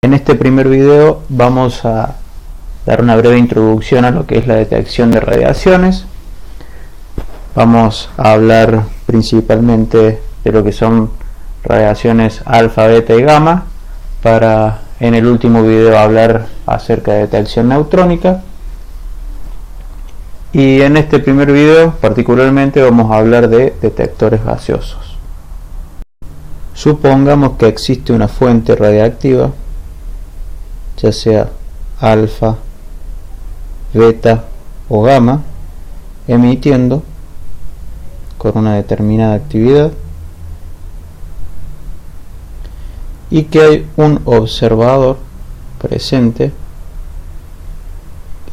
En este primer video vamos a dar una breve introducción a lo que es la detección de radiaciones. Vamos a hablar principalmente de lo que son radiaciones alfa, beta y gamma, para en el último video hablar acerca de detección neutrónica. Y en este primer video particularmente vamos a hablar de detectores gaseosos. Supongamos que existe una fuente radiactiva, ya sea alfa, beta o gamma, emitiendo con una determinada actividad, y que hay un observador presente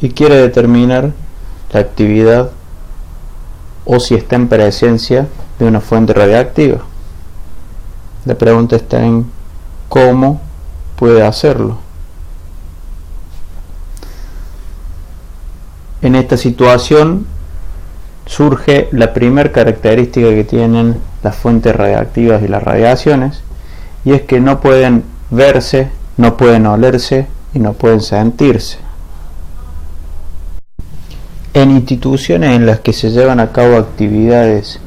y quiere determinar la actividad o si está en presencia de una fuente radiactiva. La pregunta está en cómo puede hacerlo. En esta situación surge la primera característica que tienen las fuentes radiactivas y las radiaciones, y es que no pueden verse, no pueden olerse y no pueden sentirse. En instituciones en las que se llevan a cabo actividades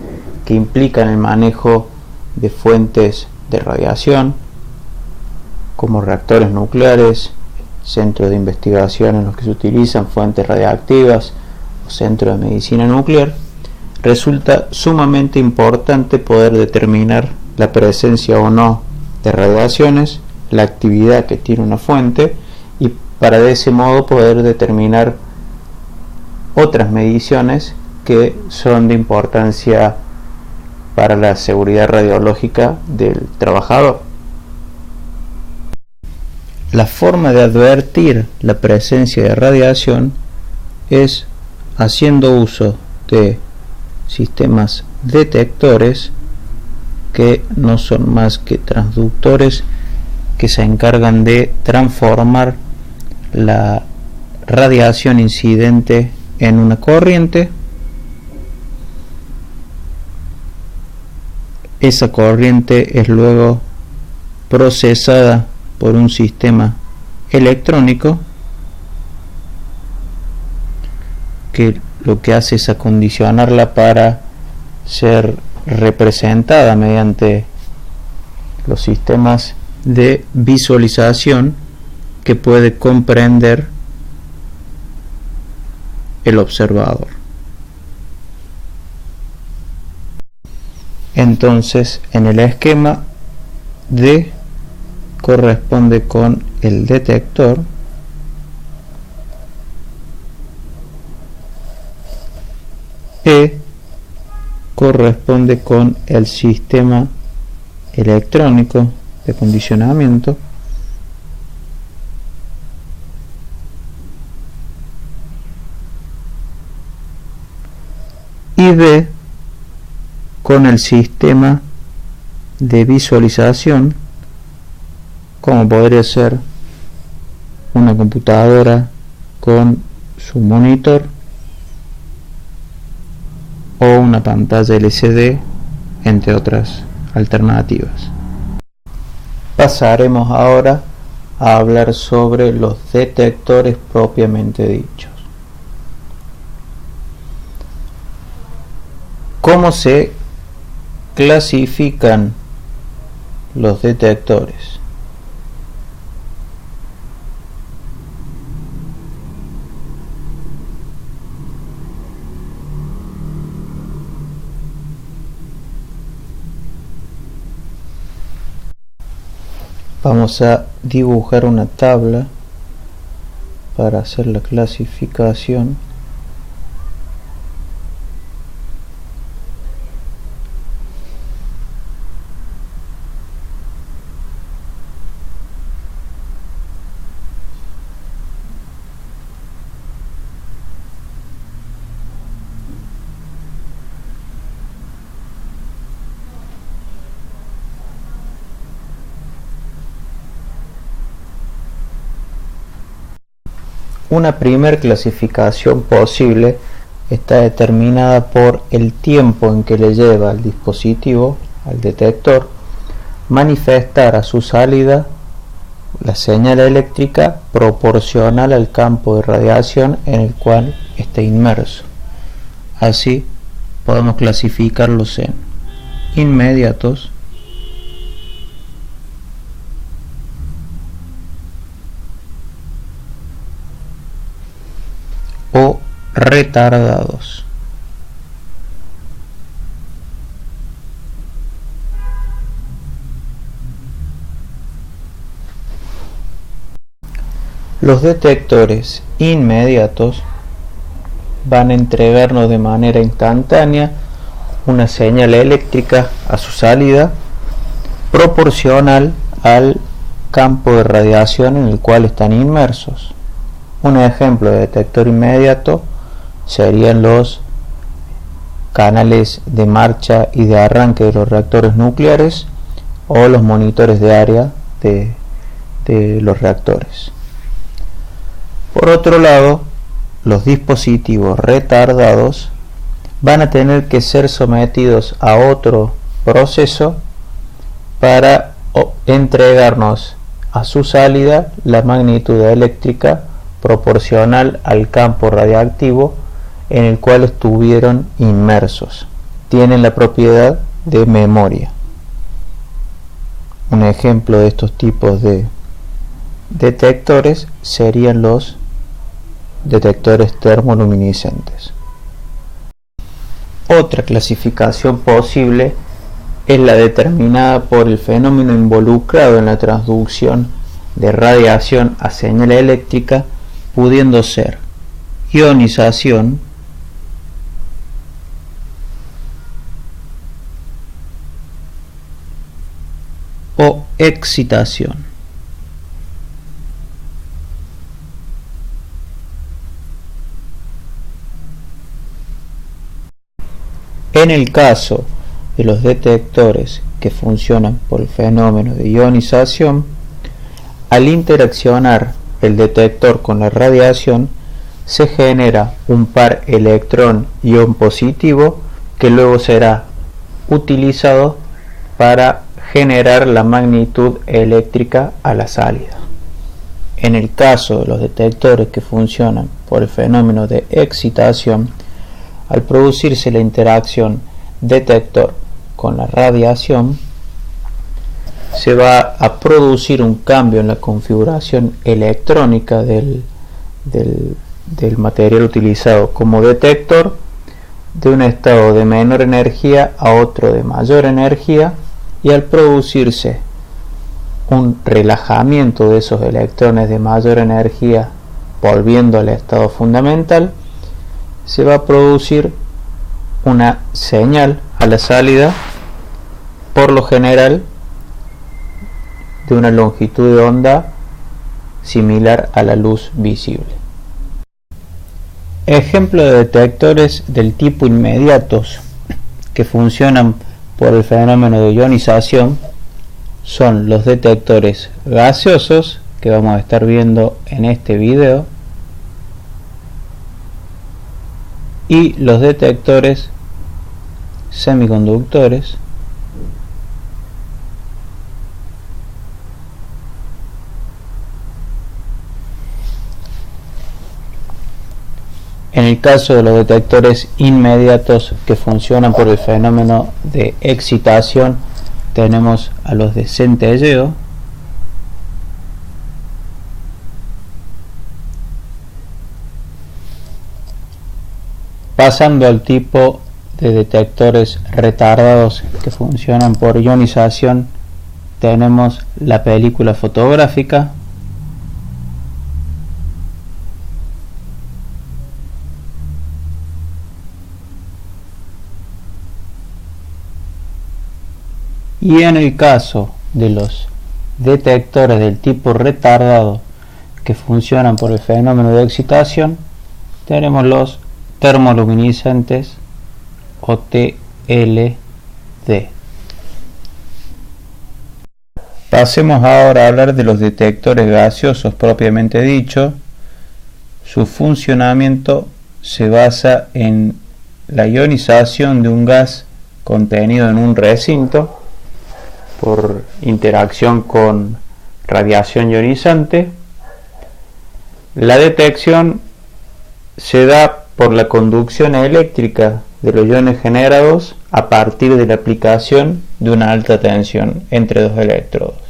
que implican el manejo de fuentes de radiación, como reactores nucleares, centros de investigación en los que se utilizan fuentes radiactivas o centros de medicina nuclear, resulta sumamente importante poder determinar la presencia o no de radiaciones, la actividad que tiene una fuente, y para de ese modo poder determinar otras mediciones que son de importancia para la seguridad radiológica del trabajador. La forma de advertir la presencia de radiación es haciendo uso de sistemas detectores que no son más que transductores que se encargan de transformar la radiación incidente en una corriente. Esa corriente es luego procesada por un sistema electrónico que lo que hace es acondicionarla para ser representada mediante los sistemas de visualización que puede comprender el observador. Entonces, en el esquema D corresponde con el detector, E corresponde con el sistema electrónico de acondicionamiento, y D con el sistema de visualización, como podría ser una computadora con su monitor o una pantalla LCD, entre otras alternativas. Pasaremos ahora a hablar sobre los detectores propiamente dichos. ¿Cómo se clasifican los detectores? Vamos a dibujar una tabla para hacer la clasificación. Una primer clasificación posible está determinada por el tiempo en que le lleva al dispositivo, al detector, manifestar a su salida la señal eléctrica proporcional al campo de radiación en el cual está inmerso. Así podemos clasificarlos en inmediatos, o retardados. Los detectores inmediatos van a entregarnos de manera instantánea una señal eléctrica a su salida proporcional al campo de radiación en el cual están inmersos. Un ejemplo de detector inmediato serían los canales de marcha y de arranque de los reactores nucleares o los monitores de área de los reactores. Por otro lado, los dispositivos retardados van a tener que ser sometidos a otro proceso para entregarnos a su salida la magnitud eléctrica proporcional al campo radiactivo en el cual estuvieron inmersos. Tienen la propiedad de memoria. Un ejemplo de estos tipos de detectores serían los detectores termoluminiscentes. Otra clasificación posible es la determinada por el fenómeno involucrado en la transducción de radiación a señal eléctrica, pudiendo ser ionización, o excitación. En el caso de los detectores que funcionan por el fenómeno de ionización, al interaccionar el detector con la radiación, se genera un par electrón-ion positivo que luego será utilizado para generar la magnitud eléctrica a la salida. En el caso de los detectores que funcionan por el fenómeno de excitación, al producirse la interacción detector con la radiación, se va a producir un cambio en la configuración electrónica del material utilizado como detector, de un estado de menor energía a otro de mayor energía, y al producirse un relajamiento de esos electrones de mayor energía volviendo al estado fundamental, se va a producir una señal a la salida, por lo general de una longitud de onda similar a la luz visible. Ejemplo de detectores del tipo inmediatos que funcionan por el fenómeno de ionización son los detectores gaseosos, que vamos a estar viendo en este video, y los detectores semiconductores, en el caso de los detectores inmediatos que funcionan por el fenómeno de excitación, tenemos a los de centelleo, pasando al tipo de detectores retardados que funcionan por ionización. Tenemos la película fotográfica, y en el caso de los detectores del tipo retardado que funcionan por el fenómeno de excitación, tenemos los termoluminiscentes o TLD. Pasemos ahora a hablar de los detectores gaseosos propiamente dicho. Su funcionamiento se basa en la ionización de un gas contenido en un recinto por interacción con radiación ionizante, la detección se da por la conducción eléctrica de los iones generados a partir de la aplicación de una alta tensión entre dos electrodos.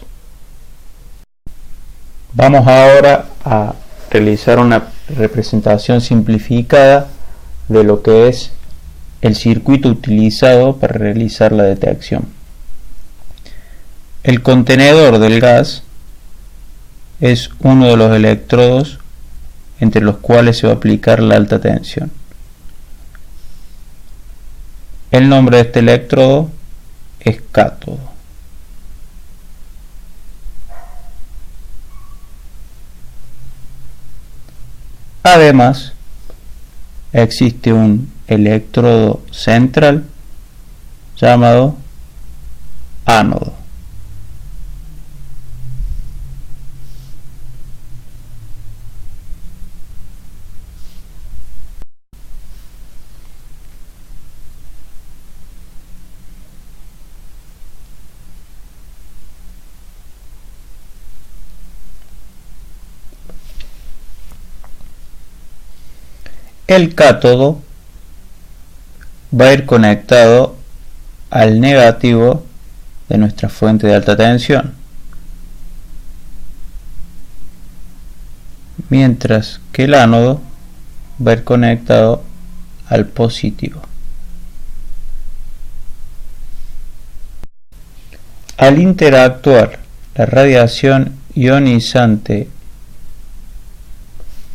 Vamos ahora a realizar una representación simplificada de lo que es el circuito utilizado para realizar la detección. El contenedor del gas es uno de los electrodos entre los cuales se va a aplicar la alta tensión. El nombre de este electrodo es cátodo. Además, existe un electrodo central llamado ánodo. El cátodo va a ir conectado al negativo de nuestra fuente de alta tensión, mientras que el ánodo va a ir conectado al positivo. Al interactuar la radiación ionizante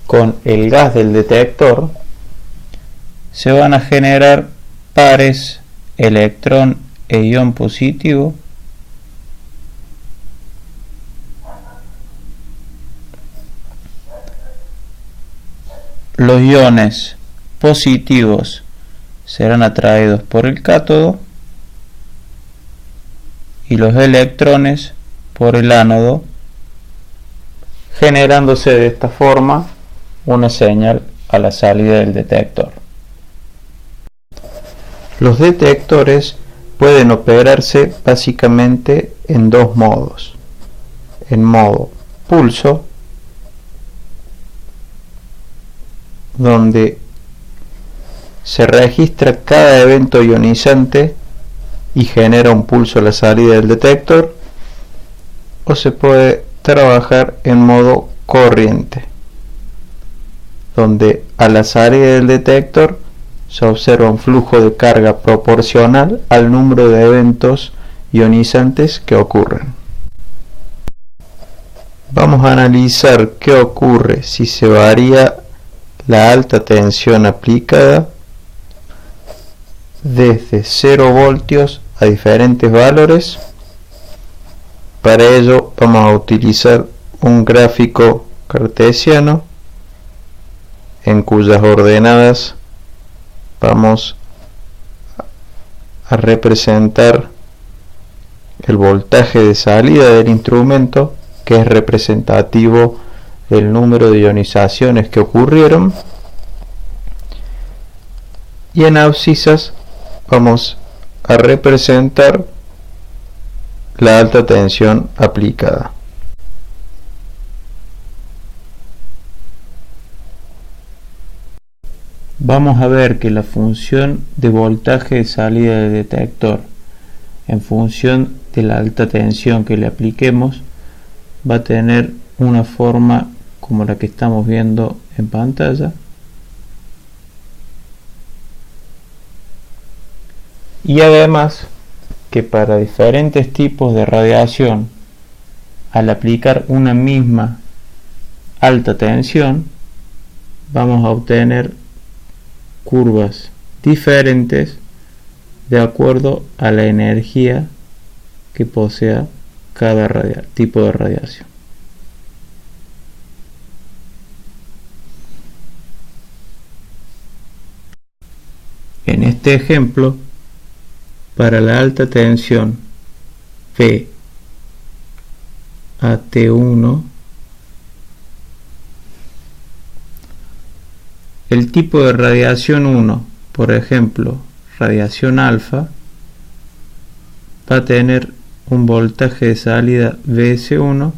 con el gas del detector, se van a generar pares electrón e ion positivo los iones positivos serán atraídos por el cátodo y los electrones por el ánodo, generándose de esta forma una señal a la salida del detector. Los detectores pueden operarse básicamente en dos modos: en modo pulso, donde se registra cada evento ionizante y genera un pulso a la salida del detector, o se puede trabajar en modo corriente, donde a la salida del detector se observa un flujo de carga proporcional al número de eventos ionizantes que ocurren. Vamos a analizar qué ocurre si se varía la alta tensión aplicada desde 0 voltios a diferentes valores. Para ello vamos a utilizar un gráfico cartesiano en cuyas ordenadas vamos a representar el voltaje de salida del instrumento, que es representativo del número de ionizaciones que ocurrieron, y en abscisas vamos a representar la alta tensión aplicada. Vamos a ver que la función de voltaje de salida del detector en función de la alta tensión que le apliquemos va a tener una forma como la que estamos viendo en pantalla, y además que para diferentes tipos de radiación, al aplicar una misma alta tensión, vamos a obtener curvas diferentes de acuerdo a la energía que posea cada tipo de radiación. En este ejemplo, para la alta tensión P a T1, el tipo de radiación 1, por ejemplo, radiación alfa, va a tener un voltaje de salida Vs1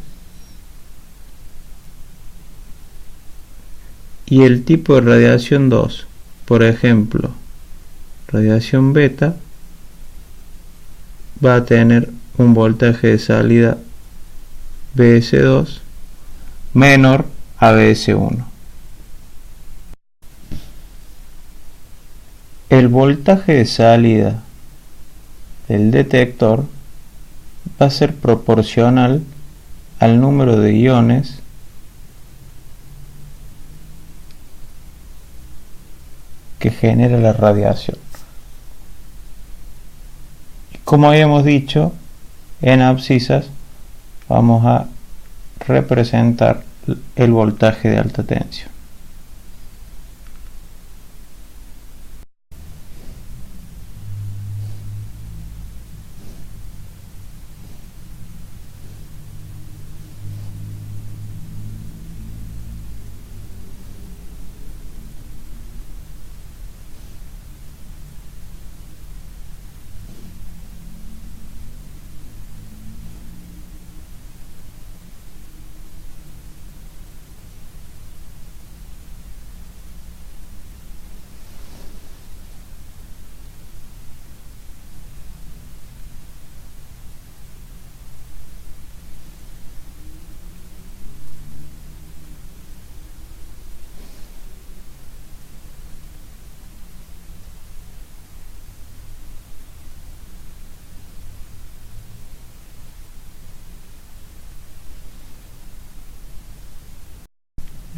y el tipo de radiación 2, por ejemplo, radiación beta, va a tener un voltaje de salida BS2 menor a BS1. El voltaje de salida del detector va a ser proporcional al número de iones que genera la radiación. Como habíamos dicho, en abscisas vamos a representar el voltaje de alta tensión.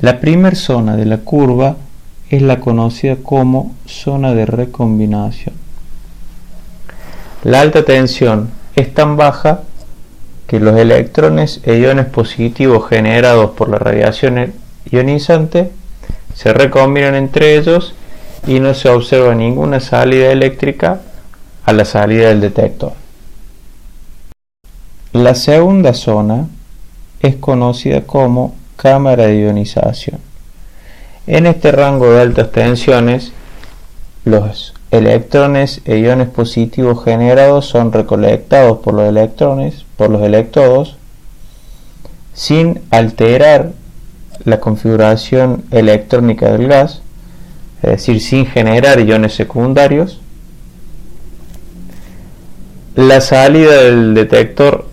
La primera zona de la curva es la conocida como zona de recombinación. La alta tensión es tan baja que los electrones e iones positivos generados por la radiación ionizante se recombinan entre ellos y no se observa ninguna salida eléctrica a la salida del detector. La segunda zona es conocida como cámara de ionización. En este rango de altas tensiones, los electrones e iones positivos generados son recolectados por los electrodos, sin alterar la configuración electrónica del gas, es decir, sin generar iones secundarios. La salida del detector,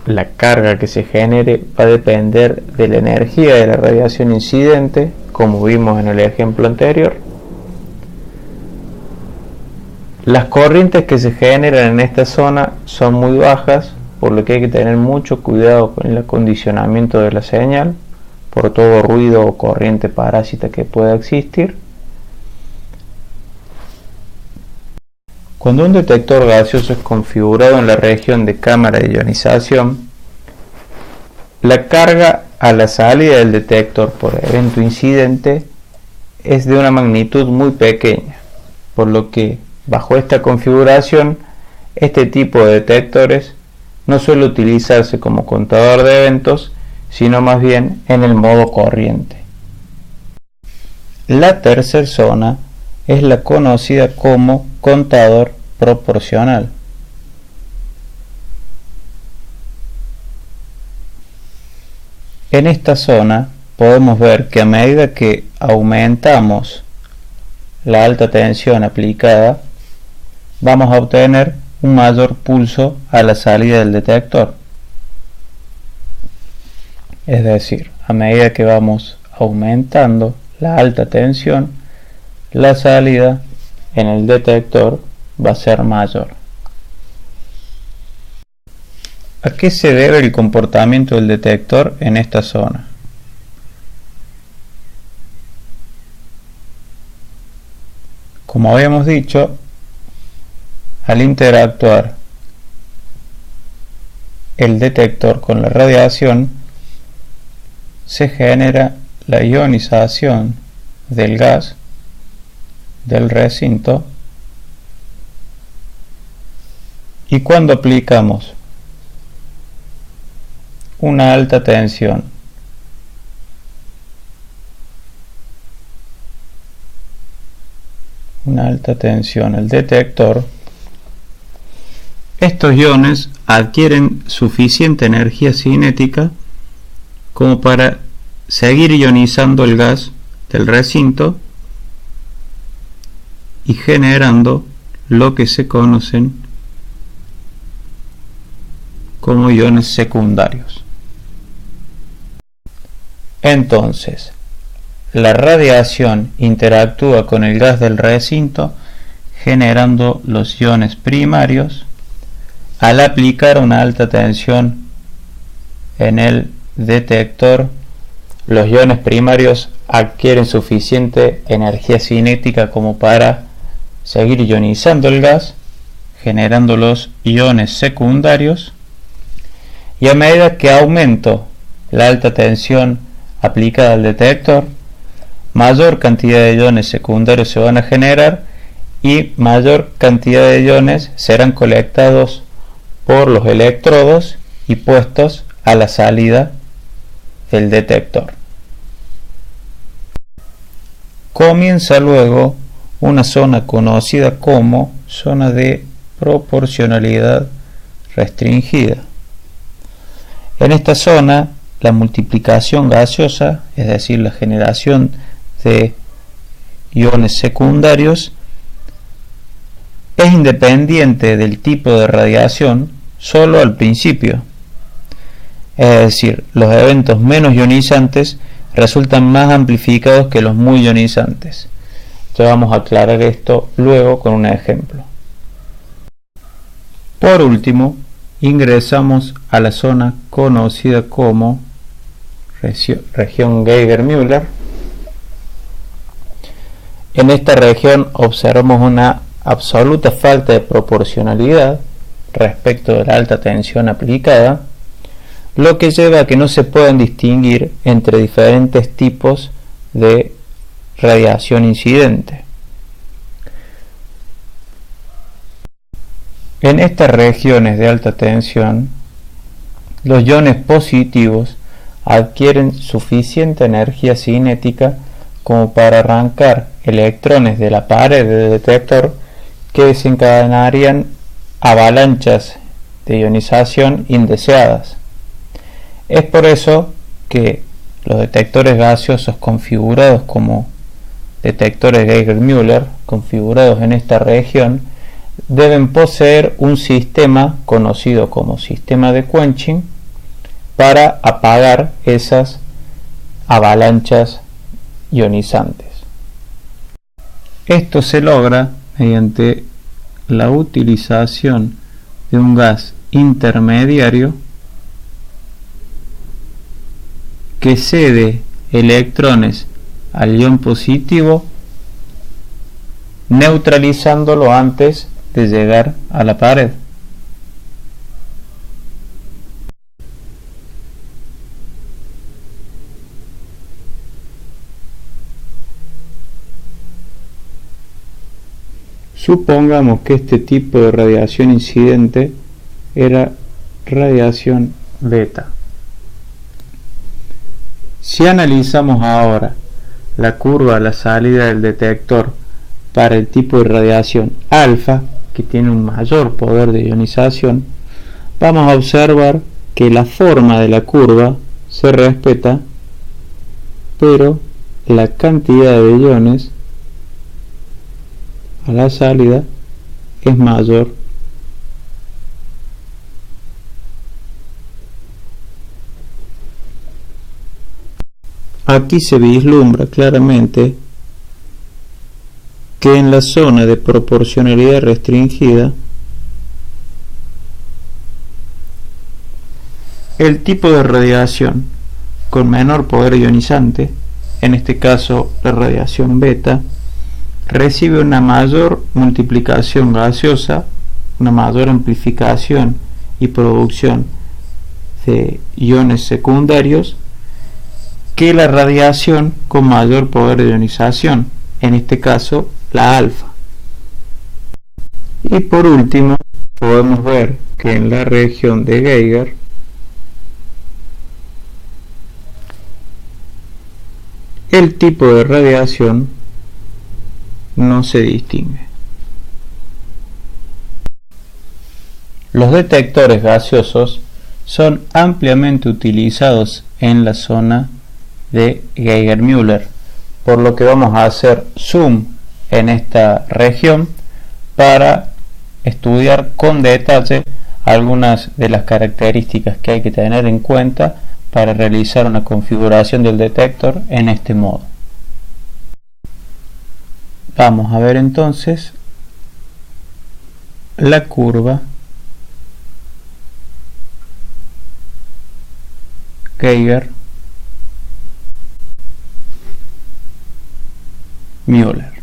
la carga que se genere, va a depender de la energía de la radiación incidente, como vimos en el ejemplo anterior. Las corrientes que se generan en esta zona son muy bajas, por lo que hay que tener mucho cuidado con el acondicionamiento de la señal, por todo ruido o corriente parásita que pueda existir. Cuando un detector gaseoso es configurado en la región de cámara de ionización, la carga a la salida del detector por evento incidente es de una magnitud muy pequeña, por lo que bajo esta configuración este tipo de detectores no suele utilizarse como contador de eventos, sino más bien en el modo corriente. La tercera zona es la conocida como contador proporcional. En esta zona podemos ver que a medida que aumentamos la alta tensión aplicada, vamos a obtener un mayor pulso a la salida del detector. Es decir, a medida que vamos aumentando la alta tensión, la salida en el detector va a ser mayor. ¿A qué se debe el comportamiento del detector en esta zona? Como habíamos dicho, al interactuar el detector con la radiación, se genera la ionización del gas del recinto, y cuando aplicamos una alta tensión al detector, estos iones adquieren suficiente energía cinética como para seguir ionizando el gas del recinto y generando lo que se conocen como iones secundarios. Entonces, la radiación interactúa con el gas del recinto generando los iones primarios. Al aplicar una alta tensión en el detector, los iones primarios adquieren suficiente energía cinética como para seguir ionizando el gas, generando los iones secundarios, y a medida que aumento la alta tensión aplicada al detector, mayor cantidad de iones secundarios se van a generar y mayor cantidad de iones serán colectados por los electrodos y puestos a la salida del detector. Comienza luego una zona conocida como zona de proporcionalidad restringida. En esta zona, la multiplicación gaseosa, es decir, la generación de iones secundarios, es independiente del tipo de radiación solo al principio. Es decir, los eventos menos ionizantes resultan más amplificados que los muy ionizantes. Ya vamos a aclarar esto luego con un ejemplo. Por último, ingresamos a la zona conocida como región Geiger-Müller. En esta región observamos una absoluta falta de proporcionalidad respecto de la alta tensión aplicada, lo que lleva a que no se puedan distinguir entre diferentes tipos de radiación incidente. En estas regiones de alta tensión, los iones positivos adquieren suficiente energía cinética como para arrancar electrones de la pared del detector que desencadenarían avalanchas de ionización indeseadas. Es por eso que los detectores gaseosos configurados como detectores Geiger-Müller, configurados en esta región, deben poseer un sistema conocido como sistema de quenching para apagar esas avalanchas ionizantes. Esto se logra mediante la utilización de un gas intermediario que cede electrones al ion positivo, neutralizándolo antes de llegar a la pared. Supongamos que este tipo de radiación incidente era radiación beta. Si analizamos ahora la curva a la salida del detector para el tipo de radiación alfa, que tiene un mayor poder de ionización, vamos a observar que la forma de la curva se respeta, pero la cantidad de iones a la salida es mayor. Aquí se vislumbra claramente que en la zona de proporcionalidad restringida el tipo de radiación con menor poder ionizante, en este caso la radiación beta, recibe una mayor multiplicación gaseosa, una mayor amplificación y producción de iones secundarios que la radiación con mayor poder de ionización, en este caso la alfa. Y por último podemos ver que en la región de Geiger el tipo de radiación no se distingue. Los detectores gaseosos son ampliamente utilizados en la zona de Geiger-Müller por lo que vamos a hacer zoom en esta región para estudiar con detalle algunas de las características que hay que tener en cuenta para realizar una configuración del detector en este modo. Vamos a ver entonces la curva Geiger-Müller.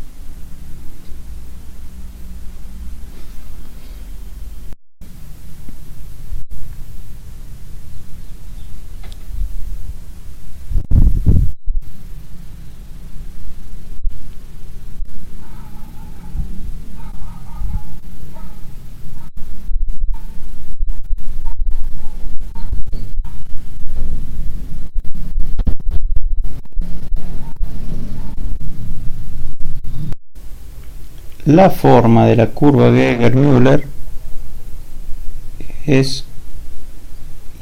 La forma de la curva Geiger-Müller es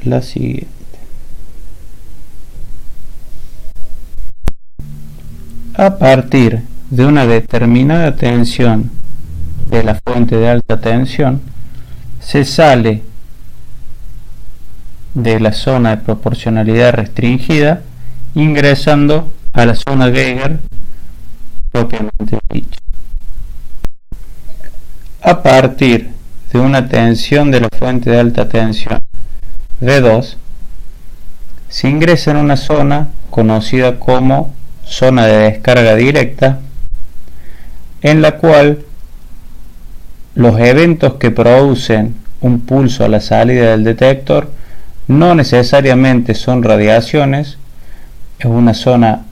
la siguiente. A partir de una determinada tensión de la fuente de alta tensión, se sale de la zona de proporcionalidad restringida ingresando a la zona Geiger propiamente dicha. A partir de una tensión de la fuente de alta tensión V2, se ingresa en una zona conocida como zona de descarga directa, en la cual los eventos que producen un pulso a la salida del detector no necesariamente son radiaciones. Es una zona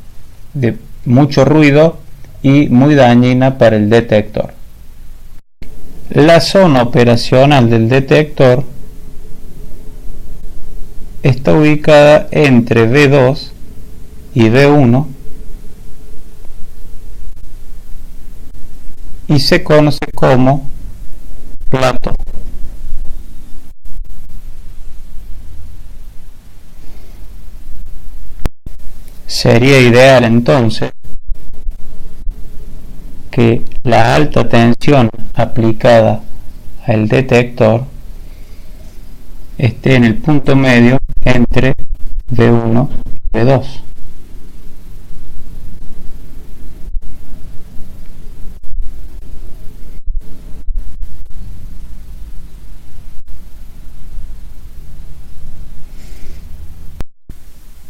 de mucho ruido y muy dañina para el detector. La zona operacional del detector está ubicada entre V2 y V1 y se conoce como plato. Sería ideal entonces que la alta tensión aplicada al detector esté en el punto medio entre V1 y V2.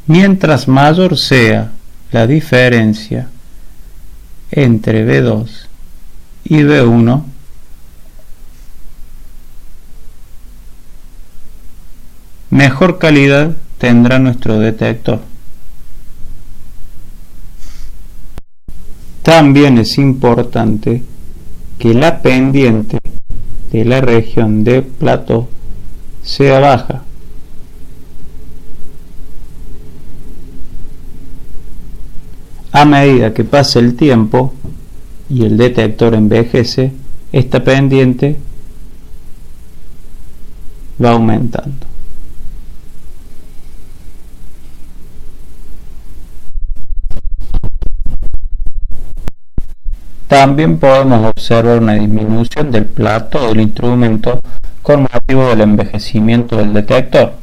Mientras mayor sea la diferencia entre V2 y V1, mejor calidad tendrá nuestro detector. También es importante que la pendiente de la región de plato sea baja. A medida que pasa el tiempo y el detector envejece, esta pendiente va aumentando. También podemos observar una disminución del plato del instrumento con motivo del envejecimiento del detector.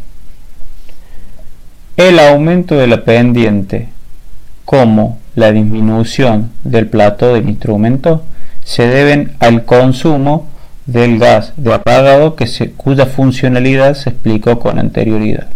El aumento de la pendiente como la disminución del plato del instrumento se deben al consumo del gas de apagado cuya funcionalidad se explicó con anterioridad.